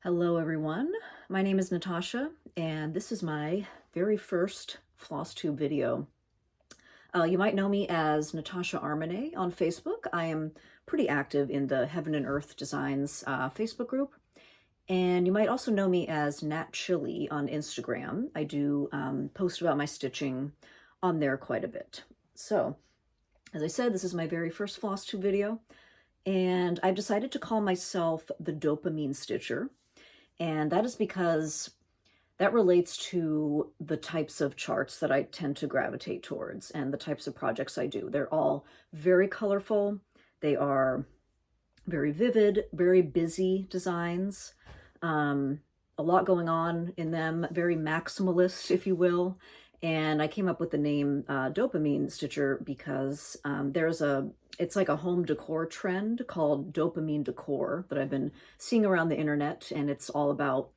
Hello everyone, my name is Natasha and this is my very first Flosstube video. You might know me as Natasha Aimee on Facebook. I am pretty active in the Heaven and Earth Designs Facebook group. And you might also know me as Nat Chili on Instagram. I do post about my stitching on there quite a bit. So, as I said, this is my very first Flosstube video. And I've decided to call myself the Dopamine Stitcher. And that is because that relates to the types of charts that I tend to gravitate towards and the types of projects I do. They're all very colorful. They are very vivid, very busy designs. A lot going on in them, very maximalist, if you will. And I came up with the name Dopamine Stitcher because it's like a home decor trend called dopamine decor that I've been seeing around the internet, and it's all about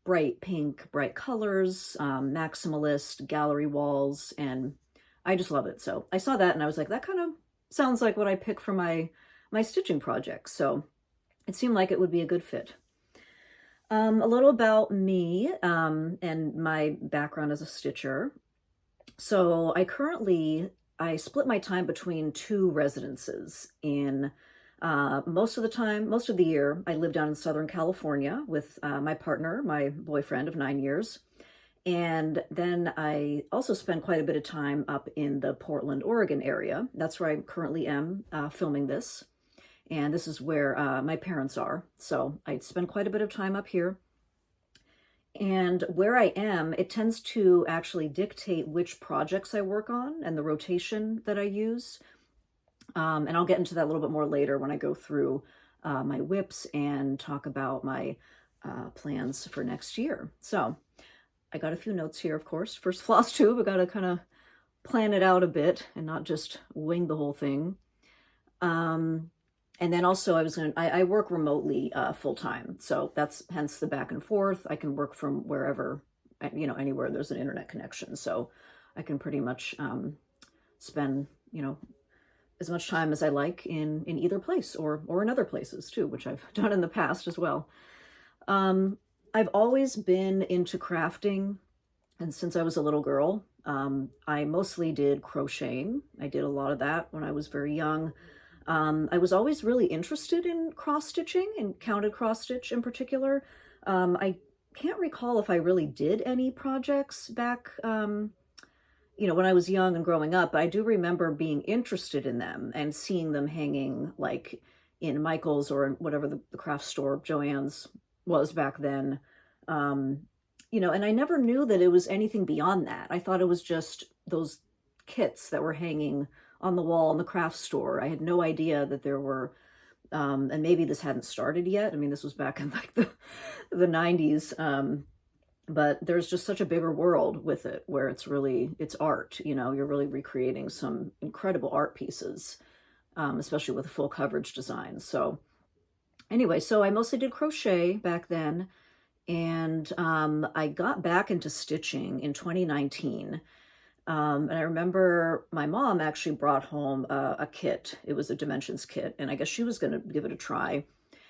bright pink, bright colors, maximalist gallery walls, and I just love it. So I saw that and I was like, that kind of sounds like what I pick for my stitching projects. So it seemed like it would be a good fit. A little about me and my background as a stitcher. So I split my time between two residences. In most of the year, I lived down in Southern California with my partner, my boyfriend of 9 years. And then I also spent quite a bit of time up in the Portland, Oregon area. That's where I currently am filming this. And this is where my parents are. So I spend quite a bit of time up here. And where I am, it tends to actually dictate which projects I work on and the rotation that I use. And I'll get into that a little bit more later when I go through my whips and talk about my plans for next year. So I got a few notes here, of course. First Flosstube, I got to kind of plan it out a bit and not just wing the whole thing. And then also I work remotely full-time. So that's hence the back and forth. I can work from wherever, anywhere there's an internet connection. So I can pretty much spend, as much time as I like in either place or in other places too, which I've done in the past as well. I've always been into crafting, and since I was a little girl, I mostly did crocheting. I did a lot of that when I was very young. I was always really interested in cross-stitching and counted cross-stitch in particular. I can't recall if I really did any projects back, when I was young and growing up, but I do remember being interested in them and seeing them hanging like in Michael's or in whatever the craft store, Joann's, was back then. And I never knew that it was anything beyond that. I thought it was just those kits that were hanging on the wall in the craft store. I had no idea that there were, and maybe this hadn't started yet. I mean, this was back in like the 90s. But there's just such a bigger world with it where it's art, you're really recreating some incredible art pieces, especially with full coverage designs. So anyway, so I mostly did crochet back then. And I got back into stitching in 2019. And I remember my mom actually brought home a kit. It was a dimensions kit, and I guess she was going to give it a try.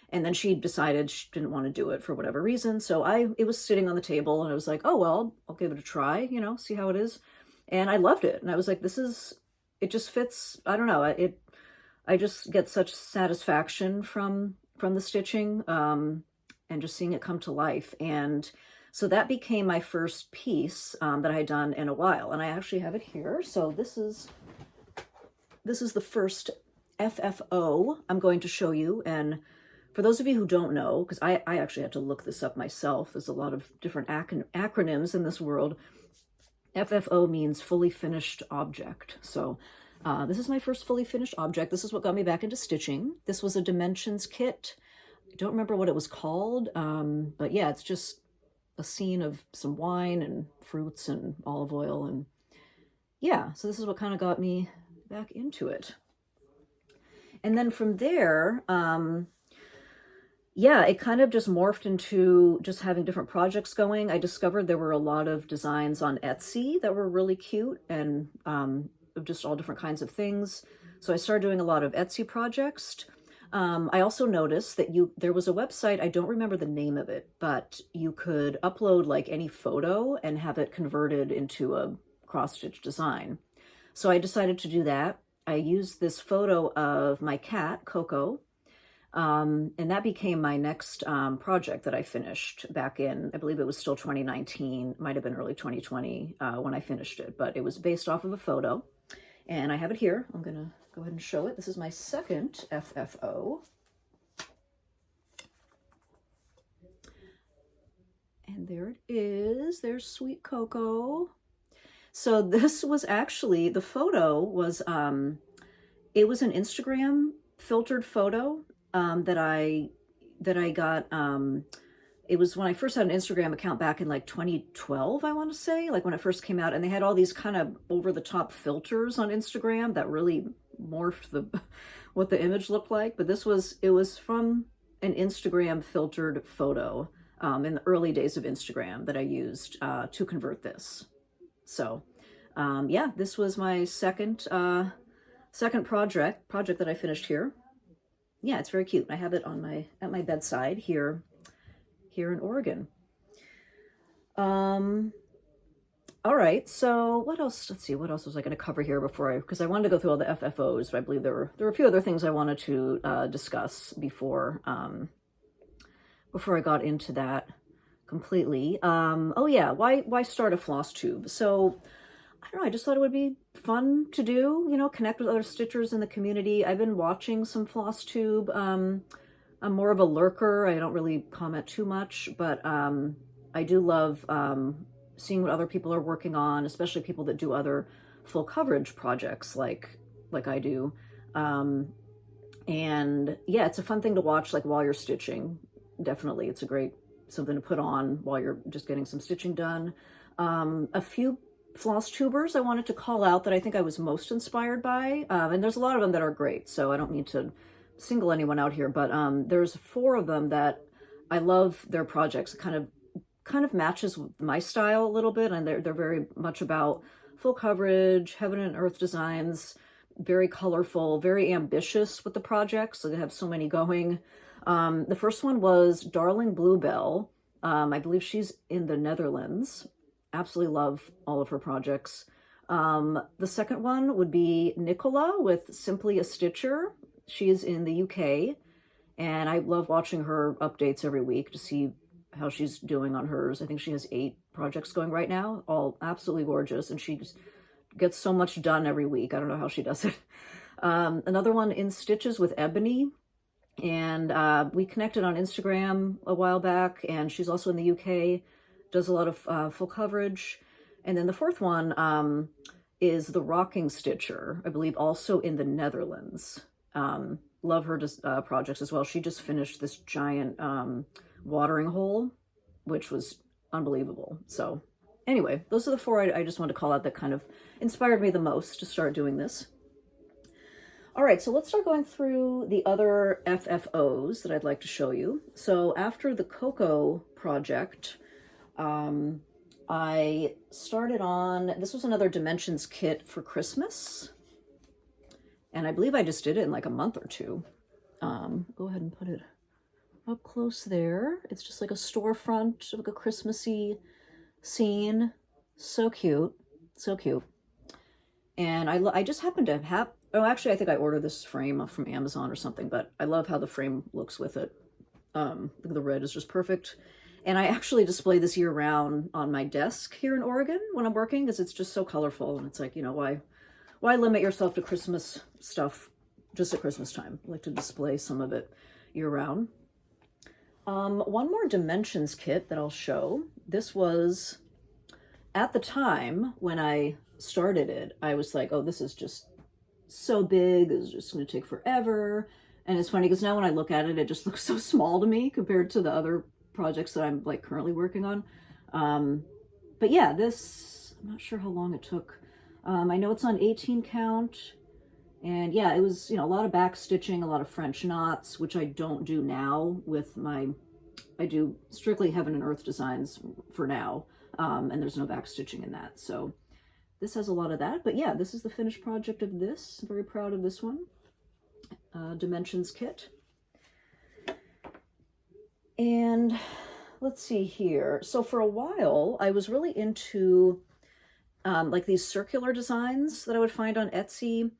And then she decided she didn't want to do it for whatever reason. So it was sitting on the table, and I was like, oh, well, I'll give it a try, see how it is. And I loved it. And I was like, it just fits. I don't know. I just get such satisfaction from the stitching and just seeing it come to life. And so that became my first piece that I had done in a while. And I actually have it here. So this is the first FFO I'm going to show you. And for those of you who don't know, because I actually had to look this up myself, there's a lot of different acronyms in this world. FFO means fully finished object. So this is my first fully finished object. This is what got me back into stitching. This was a dimensions kit. I don't remember what it was called, but yeah, it's just a scene of some wine and fruits and olive oil, and yeah, so this is what kind of got me back into it. And then from there, yeah, it kind of just morphed into just having different projects going. I discovered there were a lot of designs on Etsy that were really cute and of just all different kinds of things. So I started doing a lot of Etsy projects. I also noticed that there was a website, I don't remember the name of it, but you could upload like any photo and have it converted into a cross-stitch design. So I decided to do that. I used this photo of my cat, Coco, and that became my next project that I finished back in, I believe it was still 2019, might have been early 2020 when I finished it, but it was based off of a photo. And I have it here. I'm gonna go ahead and show it. This is my second FFO. And there it is. There's sweet Coco. So this was actually, the photo was, it was an Instagram filtered photo that I got. It was when I first had an Instagram account back in like 2012, I want to say, like when it first came out, and they had all these kind of over-the-top filters on Instagram that really morphed what the image looked like. But it was from an Instagram filtered photo in the early days of Instagram that I used to convert this. So yeah, this was my second project that I finished here. Yeah, it's very cute. I have it on at my bedside here in Oregon. All right, so what else? Let's see, what else was I going to cover here because I wanted to go through all the FFOs, but I believe there were a few other things I wanted to discuss before I got into that completely. Oh yeah, why start a floss tube? So I don't know, I just thought it would be fun to do, connect with other stitchers in the community. I've been watching some Flosstube. I'm more of a lurker. I don't really comment too much, but I do love seeing what other people are working on, especially people that do other full coverage projects like I do. And yeah, it's a fun thing to watch like while you're stitching. Definitely, it's a great something to put on while you're just getting some stitching done. A few Flosstubers I wanted to call out that I think I was most inspired by, and there's a lot of them that are great, so I don't mean to single anyone out here, but there's 4 of them that I love their projects. It kind of matches with my style a little bit, and they're very much about full coverage, heaven and earth designs, very colorful, very ambitious with the projects, so they have so many going. The first one was Darling Bluebell. I believe she's in the Netherlands. Absolutely love all of her projects. The second one would be Nicola with Simply a Stitcher. She is in the UK, and I love watching her updates every week to see how she's doing on hers. I think she has 8 projects going right now, all absolutely gorgeous, and she gets so much done every week. I don't know how she does it. Another one, In Stitches with Ebony, and we connected on Instagram a while back, and she's also in the UK, does a lot of full coverage. And then the fourth one is The Rocking Stitcher, I believe also in the Netherlands. Love her projects as well. She just finished this giant watering hole, which was unbelievable. So anyway, those are the 4 I just wanted to call out that kind of inspired me the most to start doing this. All right, so let's start going through the other FFOs that I'd like to show you. So after the Coco project, I started on, this was another Dimensions kit for Christmas. And I believe I just did it in like a month or 2. Go ahead and put it up close there. It's just like a storefront, like a Christmassy scene. So cute, so cute. And I just happened to have, oh, actually, I think I ordered this frame from Amazon or something, but I love how the frame looks with it. The red is just perfect. And I actually display this year round on my desk here in Oregon when I'm working, because it's just so colorful. And it's like, why limit yourself to Christmas stuff just at Christmas time? I like to display some of it year round. One more Dimensions kit that I'll show. This was, at the time when I started it, I was like, oh, this is just so big. It's just going to take forever. And it's funny because now when I look at it, it just looks so small to me compared to the other projects that I'm like currently working on. But yeah, this, I'm not sure how long it took. I know it's on 18 count, and yeah, it was, a lot of back stitching, a lot of French knots, which I don't do now with I do strictly heaven and earth designs for now. And there's no back stitching in that. So this has a lot of that, but yeah, this is the finished project of this. I'm very proud of this one. Dimensions kit. And let's see here. So for a while, I was really into like these circular designs that I would find on Etsy.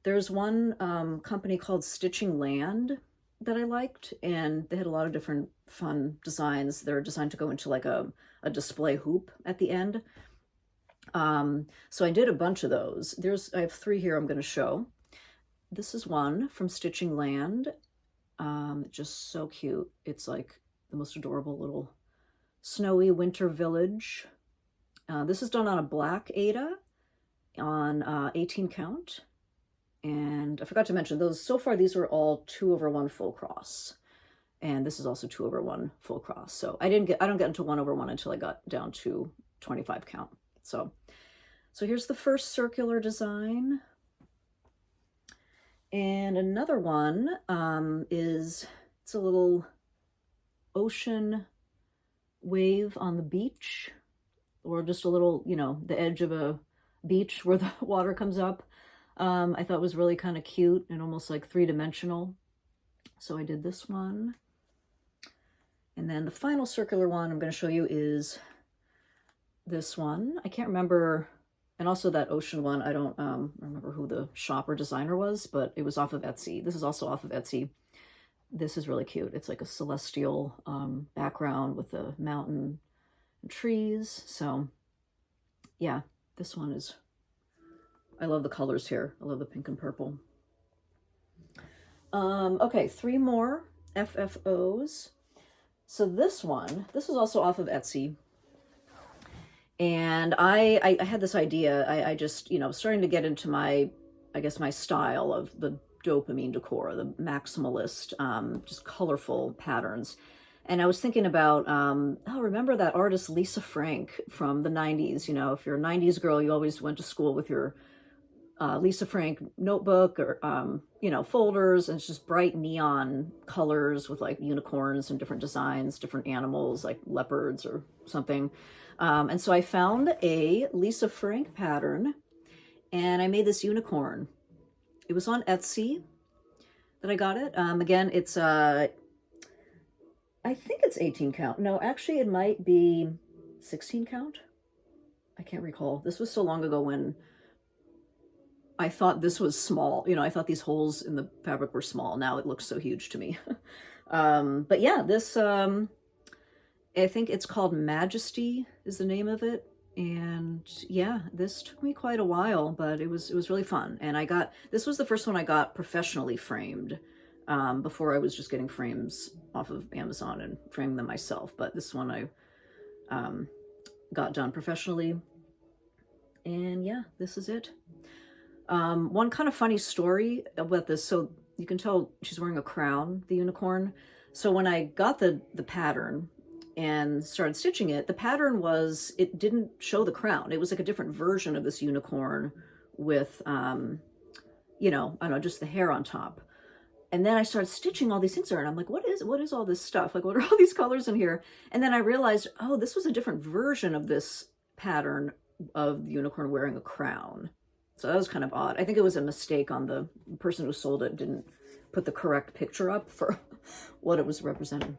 There's one company called Stitching Land that I liked, and they had a lot of different fun designs. They're designed to go into like a display hoop at the end. So I did a bunch of those. I have 3 here I'm going to show. This is one from Stitching Land. Just so cute. It's like the most adorable little snowy winter village. This is done on a black Aida on 18 count. And I forgot to mention those, so far these were all 2/1 full cross. And this is also 2/1 full cross. So I don't get into 1/1 until I got down to 25 count. So here's the first circular design. And another one it's a little ocean wave on the beach, or just a little, the edge of a beach where the water comes up. I thought was really kind of cute and almost like 3-dimensional. So I did this one. And then the final circular one I'm going to show you is this one. I can't remember. And also that ocean one, I don't remember who the shop or designer was, but it was off of Etsy. This is also off of Etsy. This is really cute. It's like a celestial background with a mountain and trees. So yeah, this one is, I love the colors here. I love the pink and purple. Okay, 3 more FFOs. So this is also off of Etsy. And I had this idea. I just, starting to get into my style of the dopamine decor, the maximalist, just colorful patterns. And I was thinking about, remember that artist Lisa Frank from the 90s? If you're a 90s girl, you always went to school with your Lisa Frank notebook or, folders, and it's just bright neon colors with like unicorns and different designs, different animals like leopards or something. And so I found a Lisa Frank pattern and I made this unicorn. It was on Etsy that I got it. Again, it's, I think it's 18 count. No, actually it might be 16 count. I can't recall. This was so long ago when I thought this was small. I thought these holes in the fabric were small. Now it looks so huge to me. But yeah, this, I think it's called Majesty is the name of it. And yeah, this took me quite a while, but it was really fun. And this was the first one I got professionally framed. Before I was just getting frames off of Amazon and framing them myself. But this one I got done professionally. And yeah, this is it. One kind of funny story about this. So you can tell she's wearing a crown, the unicorn. So when I got the pattern and started stitching it, the pattern it didn't show the crown. It was like a different version of this unicorn with, I don't know, just the hair on top. And then I started stitching all these things there, and I'm like, what is all this stuff? Like, what are all these colors in here? And then I realized, oh, this was a different version of this pattern of the unicorn wearing a crown. So that was kind of odd. I think it was a mistake on the person who sold it, didn't put the correct picture up for what it was representing.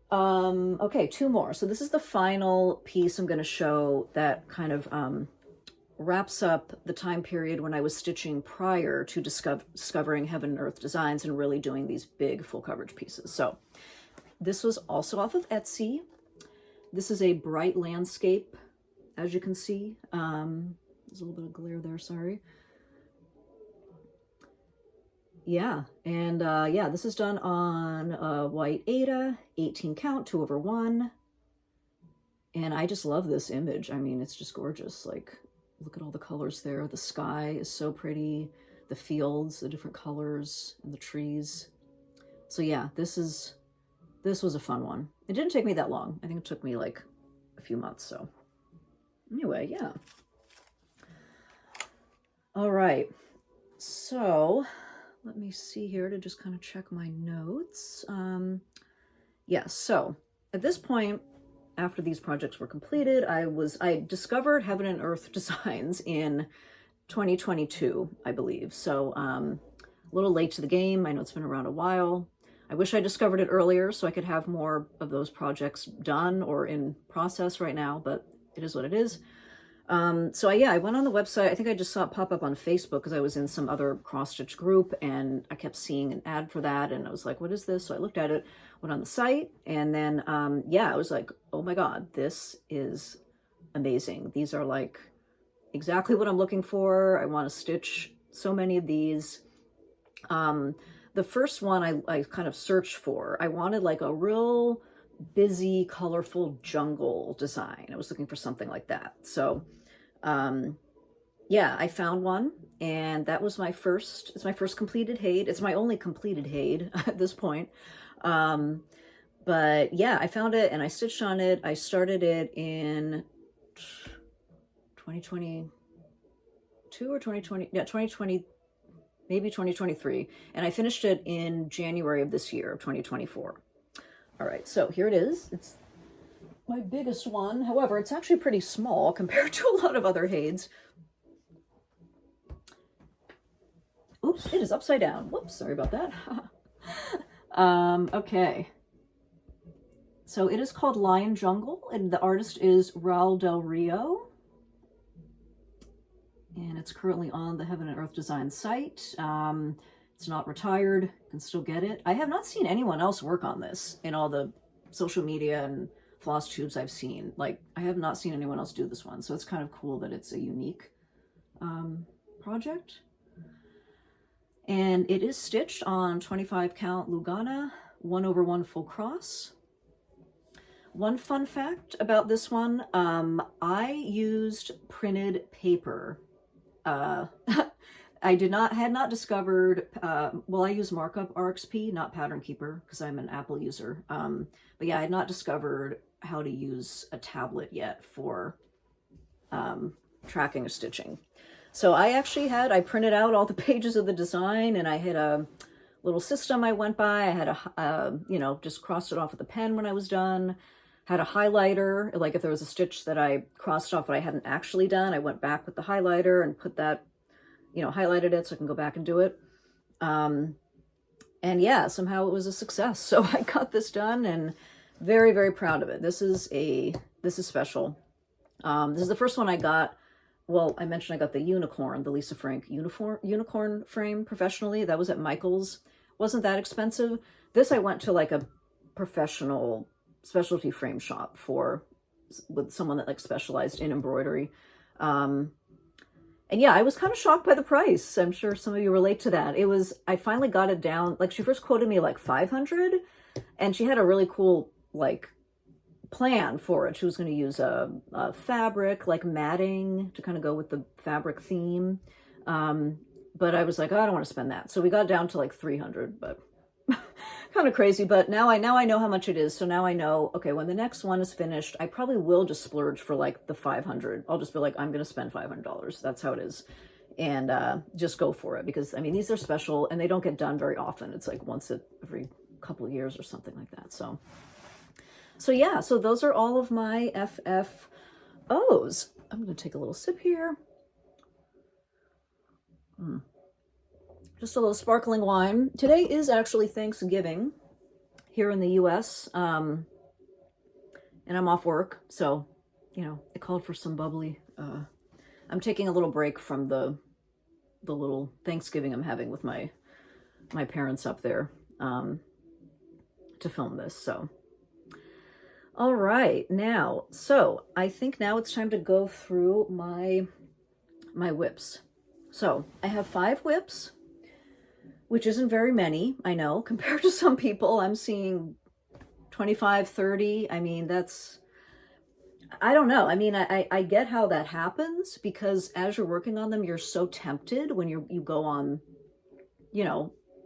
Okay, 2 more. So this is the final piece I'm going to show that kind of wraps up the time period when I was stitching prior to discovering Heaven and Earth Designs and really doing these big full coverage pieces. So this was also off of Etsy. This is a bright landscape, as you can see. There's a little bit of glare there, sorry. Yeah, and yeah, this is done on a white Aida, 18 count, 2/1. And I just love this image. I mean, it's just gorgeous. Like, look at all the colors there. The sky is so pretty. The fields, the different colors, and the trees. So yeah, this was a fun one. It didn't take me that long. I think it took me like a few months. So anyway, yeah. All right. So let me see here to just kind of check my notes. Yeah, so at this point, after these projects were completed, I discovered Heaven and Earth Designs in 2022, I believe. So a little late to the game. I know it's been around a while. I wish I discovered it earlier so I could have more of those projects done or in process right now, but it is what it is. So yeah, I went on the website. I think I just saw it pop up on Facebook because I was in some other cross-stitch group and I kept seeing an ad for that. And I was like, what is this? So I looked at it, went on the site, and then, yeah, I was like, oh my God, this is amazing. These are like exactly what I'm looking for. I want to stitch so many of these. The first one I kind of searched for, I wanted like a real busy, colorful jungle design. I was looking for something like that. So, yeah, I found one, and that was it's my first completed HAED. It's my only completed HAED at this point. But yeah, I found it and I stitched on it. I started it in 2022 or 2020. Yeah, 2020, maybe 2023. And I finished it in January of this year, of 2024. All right, so here it is. It's my biggest one. However, it's actually pretty small compared to a lot of other HAEDs. Oops, it is upside down. Whoops, sorry about that. Okay. So it is called Lion Jungle, and the artist is Raul del Rio. And it's currently on the Heaven and Earth Design site. It's not retired, you can still get it. I have not seen anyone else work on this in all the social media and floss tubes I've seen. Like, I have not seen anyone else do this one. So it's kind of cool that it's a unique project. And it is stitched on 25 count Lugana, 1/1 full cross. One fun fact about this one, I used printed paper. I had not discovered, well, I use Markup RXP, not Pattern Keeper, because I'm an Apple user. But yeah, I had not discovered how to use a tablet yet for tracking or stitching. So I printed out all the pages of the design, and I had a little system I went by. I had just crossed it off with a pen when I was done. Had a highlighter, like if there was a stitch that I crossed off but I hadn't actually done, I went back with the highlighter and put that, highlighted it so I can go back and do it. And yeah, somehow it was a success. So I got this done and very, very proud of it. This is special. This is the first one I got. Well, I mentioned I got the unicorn, the Lisa Frank unicorn frame professionally. That was at Michael's. Wasn't that expensive. This I went to like a professional specialty frame shop with someone that like specialized in embroidery. And yeah, I was kind of shocked by the price. I'm sure some of you relate to that. I finally got it down. Like, she first quoted me like 500, and she had a really cool like plan for it. She was going to use a fabric, like matting, to kind of go with the fabric theme. But I was like, oh, I don't want to spend that. So we got down to like 300, but kind of crazy. But now I know how much it is. So now I know, okay, when the next one is finished, I probably will just splurge for like the 500. I'll just be like, I'm going to spend $500. That's how it is. And just go for it, because I mean, these are special and they don't get done very often. It's like once every couple of years or something like that. So yeah, so those are all of my FFOs. I'm going to take a little sip here. Just a little sparkling wine. Today is actually Thanksgiving here in the US. And I'm off work, so, it called for some bubbly. I'm taking a little break from the little Thanksgiving I'm having with my parents up there to film this, so. All right, now, so I think now it's time to go through my whips. So I have 5 whips, which isn't very many, I know, compared to some people. I'm seeing 25, 30. I mean, I don't know. I mean, I get how that happens, because as you're working on them, you're so tempted when you go on,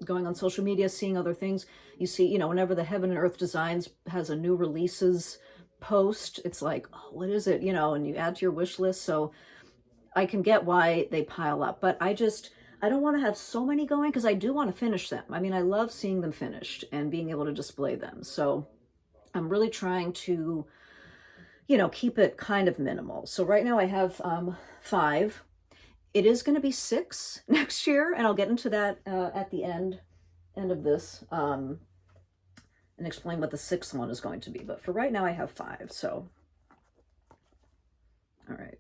going on social media, seeing other things. You see, whenever the Heaven and Earth Designs has a new releases post, it's like, oh, what is it? And you add to your wish list. So I can get why they pile up, but I don't want to have so many going, because I do want to finish them. I mean, I love seeing them finished and being able to display them. So I'm really trying to, keep it kind of minimal. So right now I have 5. It is going to be 6 next year, and I'll get into that at the end of this. and explain what the 6th one is going to be. But for right now, I have 5. So, all right.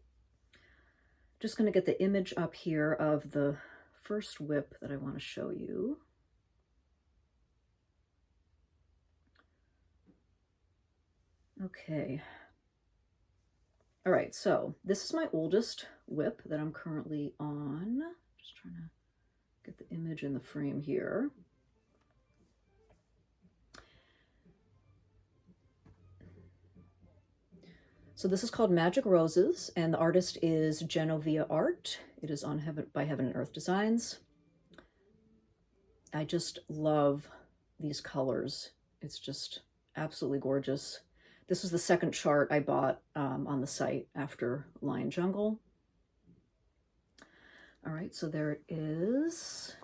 Just going to get the image up here of the first whip that I want to show you. Okay. All right, so this is my oldest whip that I'm currently on. Just trying to get the image in the frame here. So this is called Magic Roses, and the artist is Jenoviya Art. It is on by Heaven and Earth Designs. I just love these colors. It's just absolutely gorgeous. This was the second chart I bought on the site after Lion Jungle. All right, so there it is.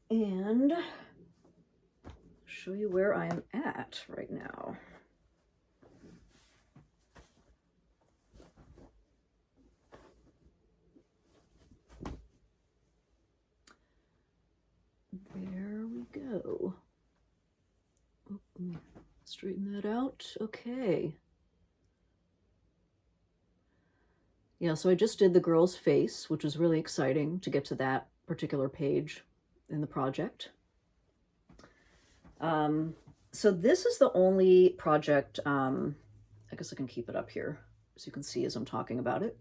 And I'll show you where I am at right now. There we go. Straighten that out. Okay. Yeah, so I just did the girl's face, which was really exciting to get to that particular page in the project. So this is the only project, I guess I can keep it up here so you can see as I'm talking about it.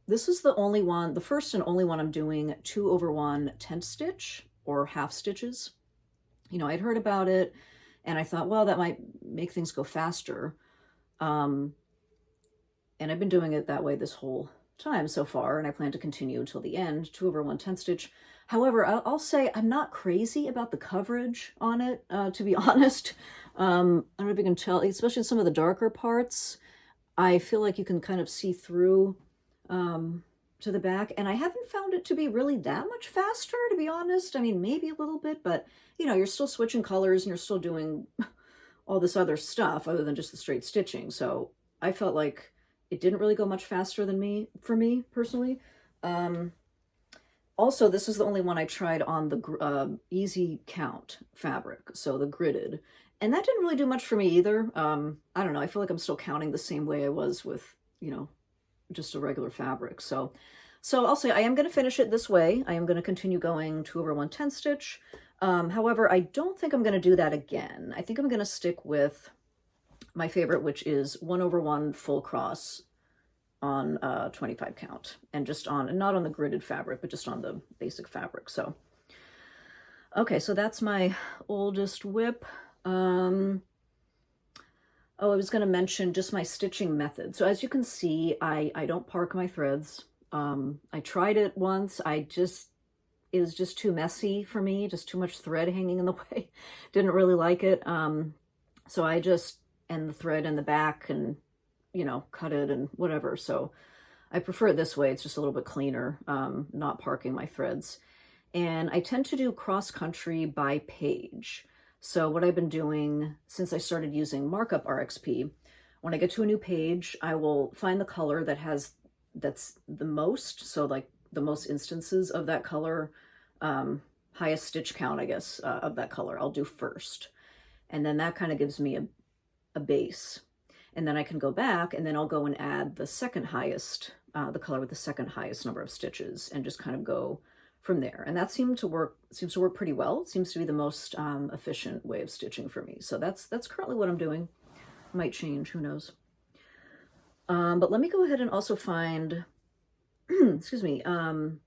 This is the only one, the first and only one I'm doing 2/1 tent stitch or half stitches. You know, I'd heard about it and I thought, well, that might make things go faster. And I've been doing it that way this whole time so far, and I plan to continue until the end, 2/1 tent stitch. However, I'll say I'm not crazy about the coverage on it, to be honest. I don't know if you can tell, especially in some of the darker parts, I feel like you can kind of see through to the back, and I haven't found it to be really that much faster, to be honest. I mean, maybe a little bit, but you know, you're still switching colors and you're still doing all this other stuff other than just the straight stitching. So I felt like it didn't really go much faster than for me personally. Also, this is the only one I tried on the easy count fabric, so the gridded, and that didn't really do much for me either. I don't know, I feel like I'm still counting the same way I was with, you know, just a regular fabric. So I'll say I am going to finish it this way. I am going to continue going 2/1 tent stitch. However, I don't think I'm going to do that again. I think I'm going to stick with my favorite, which is 1/1 full cross on 25 count, and just on, not on the gridded fabric, but just on the basic fabric. So, okay, so that's my oldest whip. Oh, I was going to mention just my stitching method. So as you can see, I don't park my threads. I tried it once. It was just too messy for me, just too much thread hanging in the way. Didn't really like it. So I just end the thread in the back and, you know, cut it and whatever. So I prefer it this way. It's just a little bit cleaner, not parking my threads. And I tend to do cross country by page. So what I've been doing since I started using Markup RXP, when I get to a new page, I will find the color that's the most, so like the most instances of that color, highest stitch count, I guess, of that color, I'll do first. And then that kind of gives me a base. And then I can go back and then I'll go and add the second highest, the color with the second highest number of stitches, and just kind of go from there. And that seems to work pretty well. It seems to be the most efficient way of stitching for me. So that's currently what I'm doing. Might change, who knows. But let me go ahead and also find, excuse me, the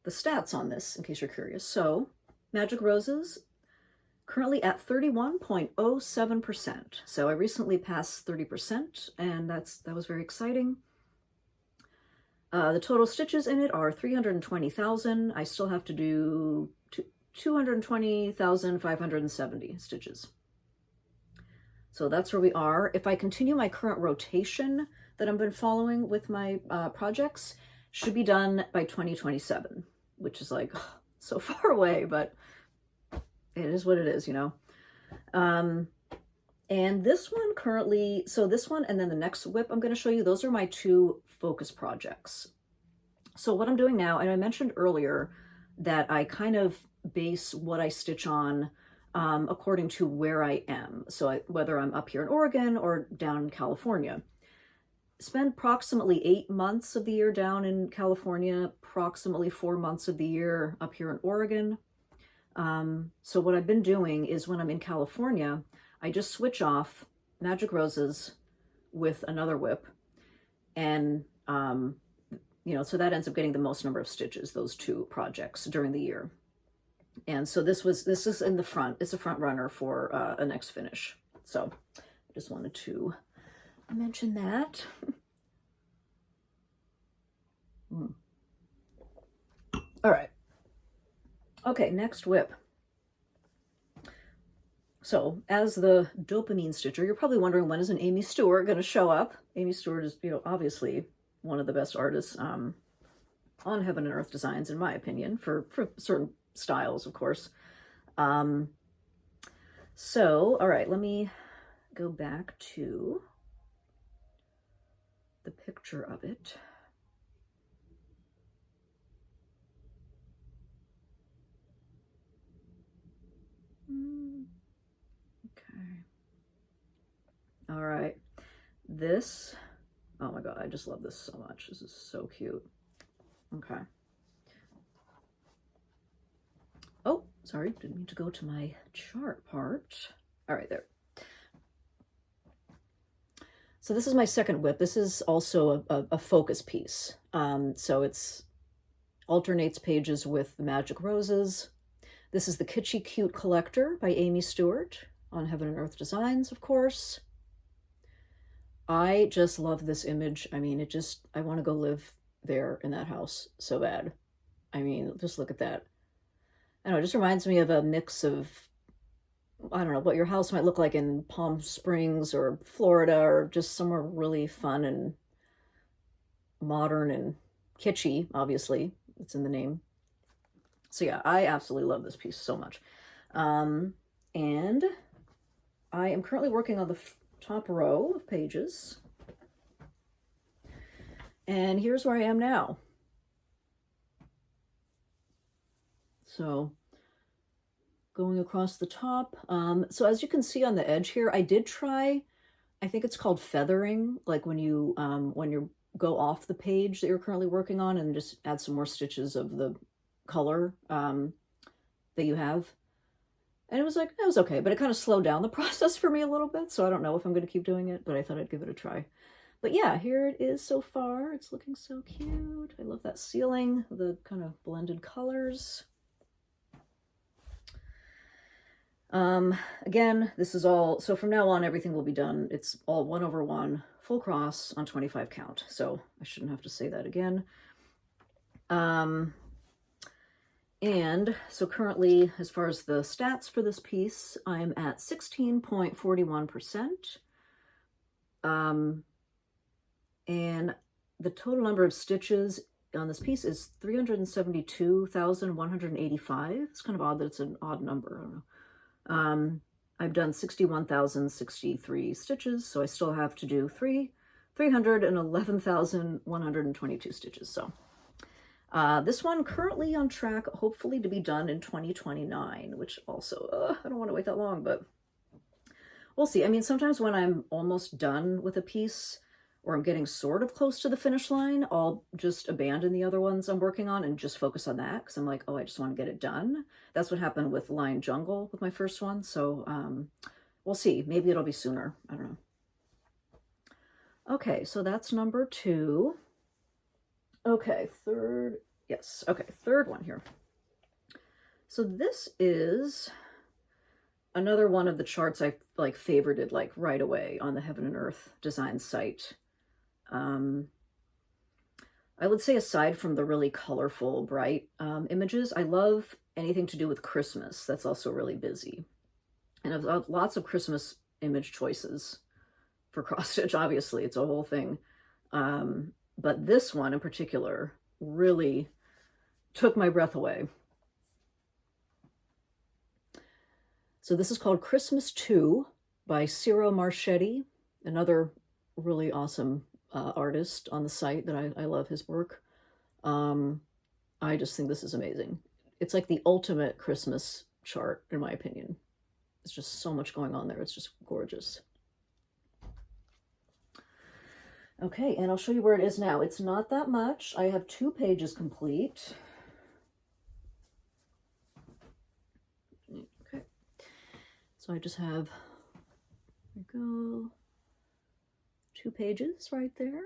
stats on this in case you're curious. So Magic Roses, currently at 31.07%. So I recently passed 30%, and that was very exciting. The total stitches in it are 320,000. I still have to do 220,570 stitches. So that's where we are. If I continue my current rotation that I've been following with my projects, should be done by 2027, which is like so far away, but it is what it is, you know. And this one currently, so this one and then the next whip I'm going to show you, those are my 2 focus projects. So what I'm doing now, and I mentioned earlier that I kind of base what I stitch on according to where I am. So whether I'm up here in Oregon or down in California. Spend approximately 8 months of the year down in California, approximately 4 months of the year up here in Oregon. So what I've been doing is when I'm in California, I just switch off Magic Roses with another whip. And, you know, so that ends up getting the most number of stitches, those two projects during the year. And so this is in the front. It's a front runner for a next finish. So I just wanted to mention that. All right. Okay, next whip. So as the dopamine stitcher, you're probably wondering, when is an Aimee Stewart going to show up? Aimee Stewart is, you know, obviously one of the best artists on Heaven and Earth Designs, in my opinion, for certain styles, of course. So, all right, let me go back to the picture of it. Okay. All right. This, oh my God, I just love this so much. This is so cute. Okay. Oh, sorry, didn't mean to go to my chart part. All right, there. So this is my second whip. This is also a focus piece. So it's alternates pages with the Magic Roses. This is the Kitschy Cute Collector by Aimee Stewart on Heaven and Earth Designs, of course. I just love this image. I mean, I want to go live there in that house so bad. I mean, just look at that. I don't know, it just reminds me of a mix of, I don't know, what your house might look like in Palm Springs or Florida, or just somewhere really fun and modern and kitschy, obviously. It's in the name. So yeah, I absolutely love this piece so much. And I am currently working on the top row of pages. And here's where I am now. So going across the top. So as you can see on the edge here, I did try, I think it's called feathering, like when you go off the page that you're currently working on and just add some more stitches of the color that you have. And it was like, it was okay, but it kind of slowed down the process for me a little bit. So I don't know if I'm going to keep doing it, but I thought I'd give it a try. But yeah, here it is so far. It's looking so cute. I love that ceiling, the kind of blended colors. Again, this is all, so from now on, everything will be done. It's all 1/1, full cross on 25 count. So I shouldn't have to say that again. And so currently, as far as the stats for this piece, I'm at 16.41%. And the total number of stitches on this piece is 372,185. It's kind of odd that it's an odd number. I don't know. I've done 61,063 stitches, so I still have to do 311,122 stitches. So this one currently on track, hopefully to be done in 2029, which also, I don't want to wait that long, but we'll see. I mean, sometimes when I'm almost done with a piece, or I'm getting sort of close to the finish line, I'll just abandon the other ones I'm working on and just focus on that, because I'm like, oh, I just want to get it done. That's what happened with Lion Jungle with my first one. So we'll see. Maybe it'll be sooner. I don't know. Okay, so that's number 2. Okay, third. Yes, okay, third one here. So this is another one of the charts I like favorited like right away on the Heaven and Earth Design site. I would say, aside from the really colorful, bright images, I love anything to do with Christmas. That's also really busy. And I've got lots of Christmas image choices for cross stitch. Obviously, it's a whole thing. But this one in particular really took my breath away. So this is called Christmas 2 by Ciro Marchetti, another really awesome artist on the site that I love his work. I just think this is amazing. it's like the ultimate Christmas chart, in my opinion. There's just so much going on there. It's just gorgeous. Okay, and I'll show you where it is now. It's not that much. I have 2 pages complete. Okay, so I just have, there we go, 2 pages right there.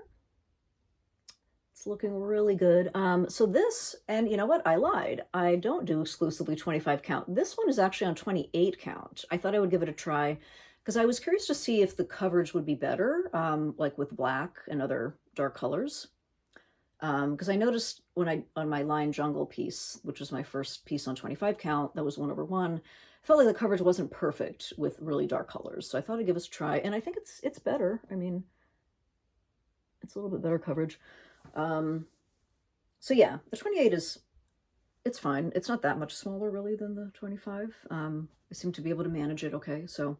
It's looking really good. So this, and you know what? I lied. I don't do exclusively 25 count. This one is actually on 28 count. I thought I would give it a try because I was curious to see if the coverage would be better, like with black and other dark colors. Because I noticed when on my Lion Jungle piece, which was my first piece on 25 count, that was 1/1, I felt like the coverage wasn't perfect with really dark colors. So I thought I'd give it a try, and I think it's better. I mean, it's a little bit better coverage. So yeah, the 28 it's fine. It's not that much smaller really than the 25. I seem to be able to manage it okay. So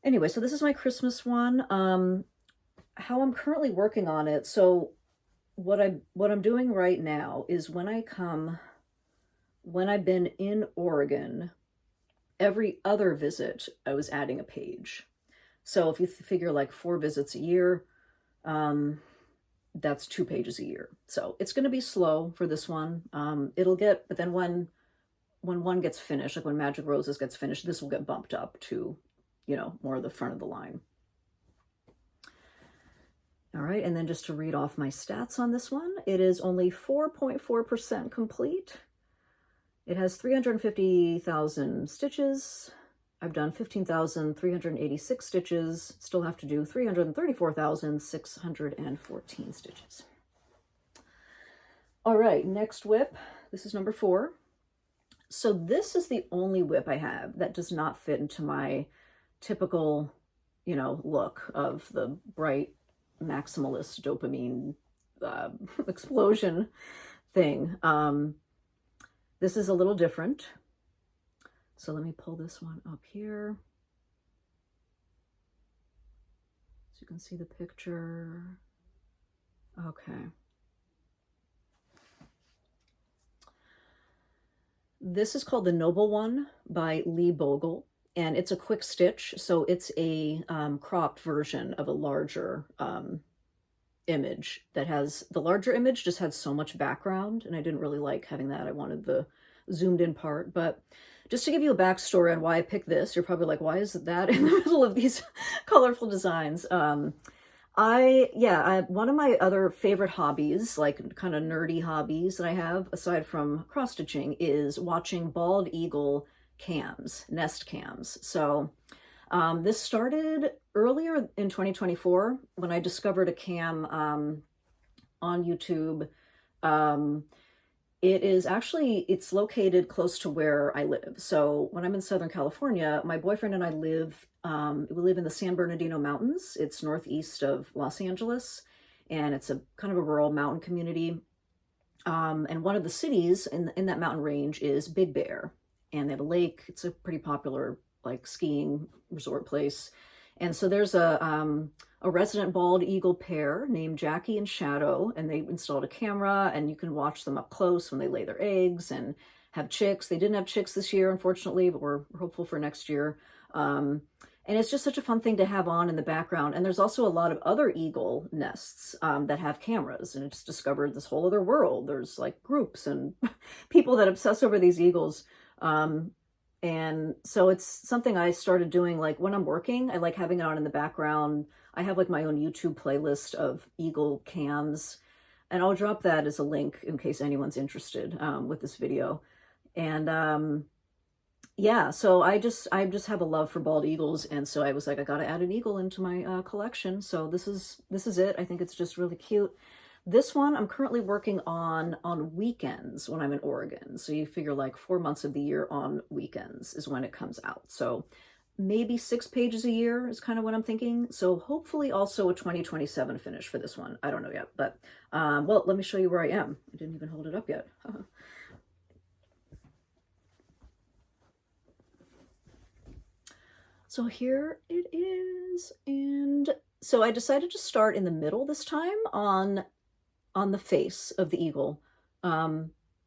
anyway, so this is my Christmas one. How I'm currently working on it. So what I'm doing right now is when I've been in Oregon, every other visit I was adding a page. So if you figure like 4 visits a year, that's 2 pages a year. So it's going to be slow for this one. But then when one gets finished, like when Magic Roses gets finished, this will get bumped up to, you know, more of the front of the line. All right, and then just to read off my stats on this one, it is only 4.4% complete. It has 350,000 stitches. I've done 15,386 stitches, still have to do 334,614 stitches. All right, next whip. This is number 4. So this is the only whip I have that does not fit into my typical, you know, look of the bright maximalist dopamine explosion thing. This is a little different. So let me pull this one up here so you can see the picture. Okay. This is called the Noble One by Bogle, and it's a quick stitch. So it's a cropped version of a larger image that has, the larger image just had so much background, and I didn't really like having that. I wanted the zoomed in part, but just to give you a backstory on why I picked this, you're probably like, why is that in the middle of these colorful designs? One of my other favorite hobbies, like kind of nerdy hobbies that I have, aside from cross stitching, is watching bald eagle cams, nest cams. So this started earlier in 2024 when I discovered a cam on YouTube. It's located close to where I live. So when I'm in Southern California, my boyfriend and I we live in the San Bernardino Mountains. It's northeast of Los Angeles, and it's a kind of a rural mountain community. And one of the cities in that mountain range is Big Bear, and they have a lake. It's a pretty popular like skiing resort place. And so there's a resident bald eagle pair named Jackie and Shadow, and they installed a camera, and you can watch them up close when they lay their eggs and have chicks. They didn't have chicks this year, unfortunately, but we're hopeful for next year. And it's just such a fun thing to have on in the background. And there's also a lot of other eagle nests that have cameras, and it's discovered this whole other world. There's like groups and people that obsess over these eagles. And so it's something I started doing, like when I'm working, I like having it on in the background. I have like my own YouTube playlist of eagle cams, and I'll drop that as a link in case anyone's interested with this video. And yeah, so I just have a love for bald eagles, and so I was like, I gotta add an eagle into my collection. So this is it. I think it's just really cute. This one I'm currently working on weekends when I'm in Oregon. So you figure like 4 months of the year on weekends is when it comes out. So maybe 6 pages a year is kind of what I'm thinking. So hopefully also a 2027 finish for this one. I don't know yet, but well, let me show you where I am. I didn't even hold it up yet. So here it is. And so I decided to start in the middle this time on the face of the eagle.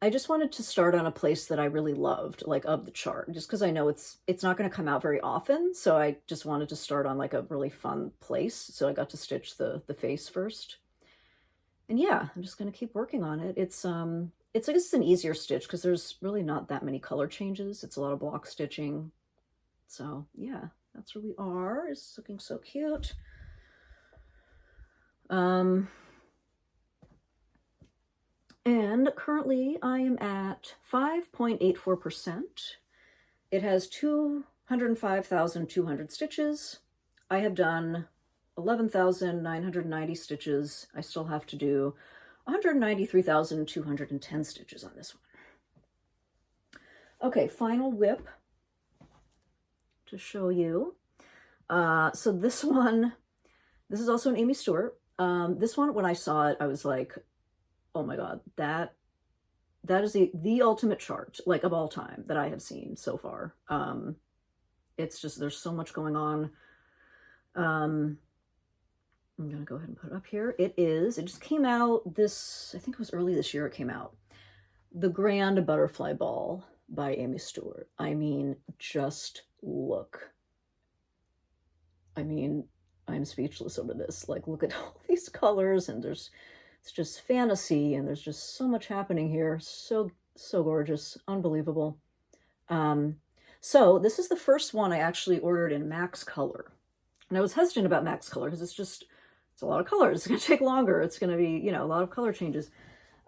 I just wanted to start on a place that I really loved, like of the chart, just because I know it's not going to come out very often. So I just wanted to start on like a really fun place. So I got to stitch the face first. And yeah, I'm just going to keep working on it. It's I guess it's an easier stitch because there's really not that many color changes. It's a lot of block stitching. So yeah, that's where we are. It's looking so cute. And currently I am at 5.84%. It has 205,200 stitches. I have done 11,990 stitches. I still have to do 193,210 stitches on this one. Okay, final whip to show you. So this one, this is also an Aimee Stewart. This one, when I saw it, I was like, oh my God, that is the ultimate chart, like of all time that I have seen so far. It's just, there's so much going on. I'm gonna go ahead and put it up here. It just came out this, I think it was early this year it came out. The Grand Butterfly Ball by Aimee Stewart. I mean, just look. I mean, I'm speechless over this. Like, look at all these colors, and it's just fantasy, and there's just so much happening here. So gorgeous, unbelievable. So this is the first one I actually ordered in max color. And I was hesitant about max color because it's a lot of colors. It's going to take longer. It's going to be, you know, a lot of color changes.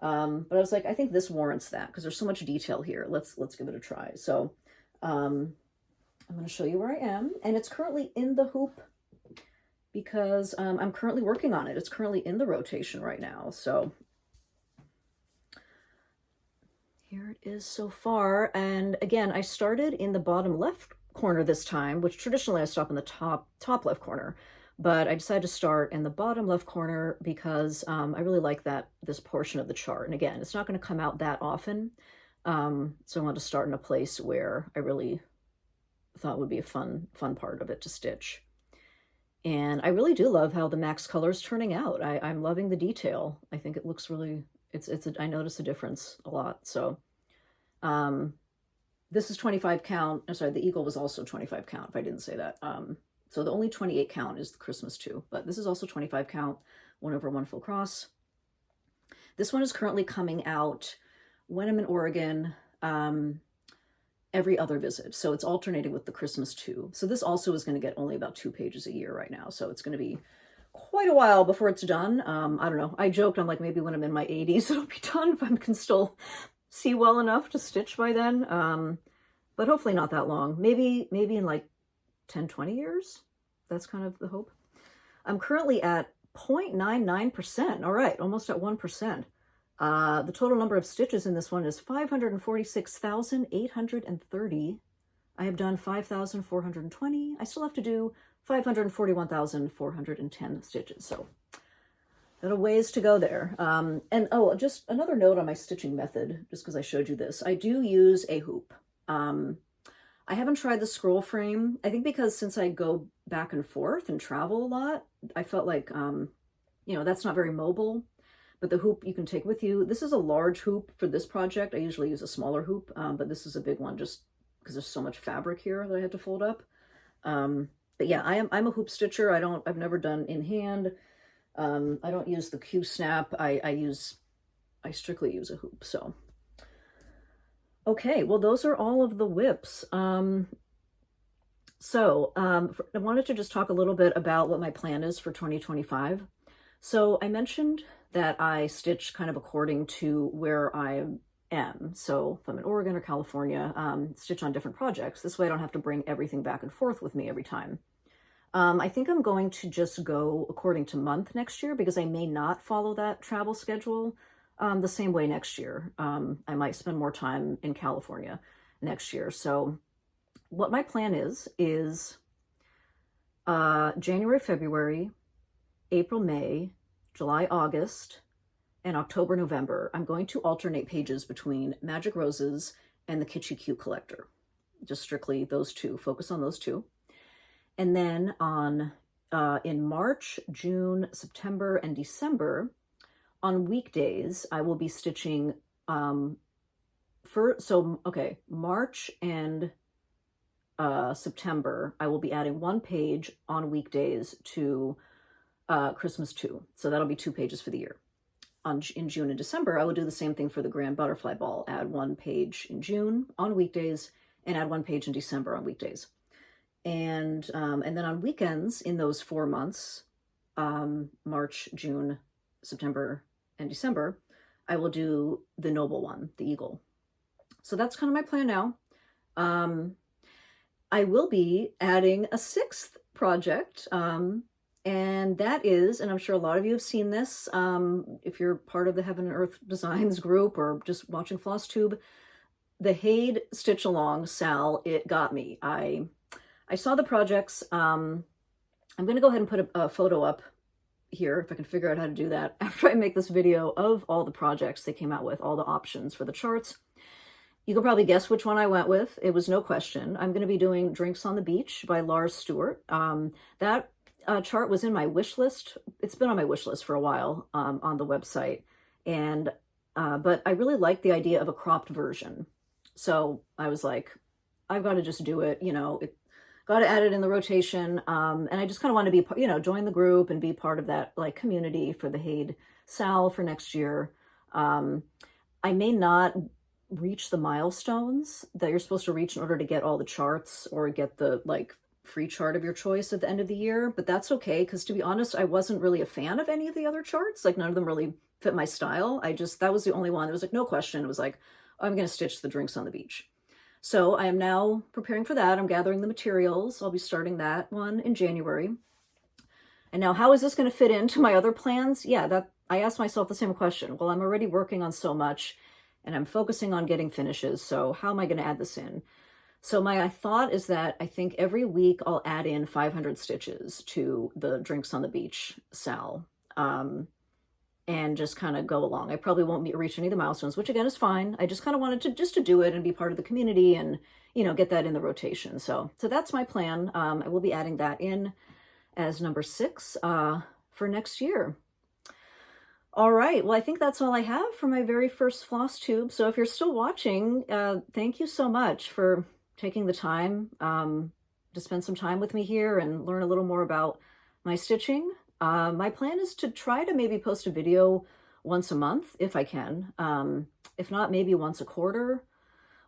But I was like, I think this warrants that because there's so much detail here. Let's give it a try. So I'm going to show you where I am. And it's currently in the hoop because I'm currently working on it. It's currently in the rotation right now. So here it is so far. And again, I started in the bottom left corner this time, which traditionally I stop in the top left corner. But I decided to start in the bottom left corner because I really like this portion of the chart. And again, it's not going to come out that often. So I wanted to start in a place where I really thought would be a fun part of it to stitch. And I really do love how the max color is turning out. I'm loving the detail. I think it looks really, I notice a difference a lot. So this is 25 count. I'm sorry, the eagle was also 25 count, if I didn't say that. So the only 28 count is the Christmas 2, but this is also 25 count, 1/1 full cross. This one is currently coming out when I'm in Oregon, every other visit. So it's alternating with the Christmas 2. So this also is going to get only about 2 pages a year right now. So it's going to be quite a while before it's done. I don't know. I joked, I'm like, maybe when I'm in my 80s, it'll be done if I can still see well enough to stitch by then. But hopefully not that long. Maybe in like 10, 20 years. That's kind of the hope. I'm currently at 0.99%. All right, almost at 1%. The total number of stitches in this one is 546,830. I have done 5,420. I still have to do 541,410 stitches. So got a ways to go there. And oh, just another note on my stitching method, just because I showed you this. I do use a hoop. I haven't tried the scroll frame. I think because since I go back and forth and travel a lot, I felt like, you know, that's not very mobile. But the hoop you can take with you. This is a large hoop for this project. I usually use a smaller hoop, but this is a big one just because there's so much fabric here that I had to fold up. But yeah, I'm a hoop stitcher. I've never done in hand. I don't use the Q snap. I strictly use a hoop. So okay, well, those are all of the whips. I wanted to just talk a little bit about what my plan is for 2025. So I mentioned that I stitch kind of according to where I am. So if I'm in Oregon or California, stitch on different projects. This way I don't have to bring everything back and forth with me every time. I think I'm going to just go according to month next year because I may not follow that travel schedule the same way next year. I might spend more time in California next year. So what my plan is January, February, April, May, July, August, and October, November. I'm going to alternate pages between Magic Roses and the Kitschy Cute Collector. Just strictly those two, focus on those two. And then in March, June, September, and December, on weekdays, I will be stitching okay, March and September, I will be adding 1 page on weekdays to Christmas 2. So that'll be 2 pages for the year. In June and December, I will do the same thing for the Grand Butterfly Ball. Add 1 page in June on weekdays and add 1 page in December on weekdays. And then on weekends in those 4 months, March, June, September, and December, I will do the noble one, the eagle. So that's kind of my plan now. I will be adding a 6th project, and that is, and I'm sure a lot of you have seen this, if you're part of the Heaven and Earth Designs group or just watching Flosstube, the HAED Stitch Along Sal, it got me. I saw the projects. I'm going to go ahead and put a photo up here, if I can figure out how to do that, after I make this video of all the projects they came out with, all the options for the charts. You can probably guess which one I went with. It was no question. I'm going to be doing Drinks on the Beach by Stewart. That chart was in my wish list. It's been on my wish list for a while on the website. And but I really like the idea of a cropped version. So I was like, I've got to just do it, got to add it in the rotation. And I just kind of want to be, join the group and be part of that like community for the HAED Sal for next year. I may not reach the milestones that you're supposed to reach in order to get all the charts or get the like free chart of your choice at the end of the year, but that's okay, because to be honest, I wasn't really a fan of any of the other charts. Like none of them really fit my style. That was the only one that was like no question. It was like, oh, I'm going to stitch the Drinks on the Beach. So I am now preparing for that. I'm gathering the materials. I'll be starting that one in January. And now how is this going to fit into my other plans? Yeah, that I asked myself the same question. Well, I'm already working on so much and I'm focusing on getting finishes. So how am I going to add this in? So my thought is that I think every week I'll add in 500 stitches to the Drinks on the Beach Sal, and just kind of go along. I probably won't reach any of the milestones, which again is fine. I just kind of wanted to do it and be part of the community and, get that in the rotation. So that's my plan. I will be adding that in as number 6 for next year. All right, well, I think that's all I have for my very first Flosstube. So if you're still watching, thank you so much for taking the time to spend some time with me here and learn a little more about my stitching. My plan is to try to maybe post a video once a month if I can. If not, maybe once a quarter.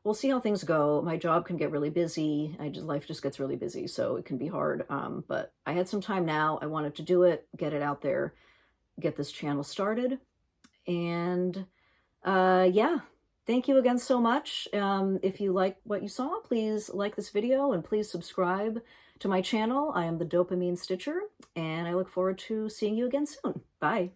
We'll see how things go. My job can get really busy. Life just gets really busy, so it can be hard. But I had some time now. I wanted to do it, get it out there, get this channel started. And yeah, thank you again so much. If you like what you saw, please like this video and please subscribe to my channel. I am the Dopamine Stitcher, and I look forward to seeing you again soon. Bye.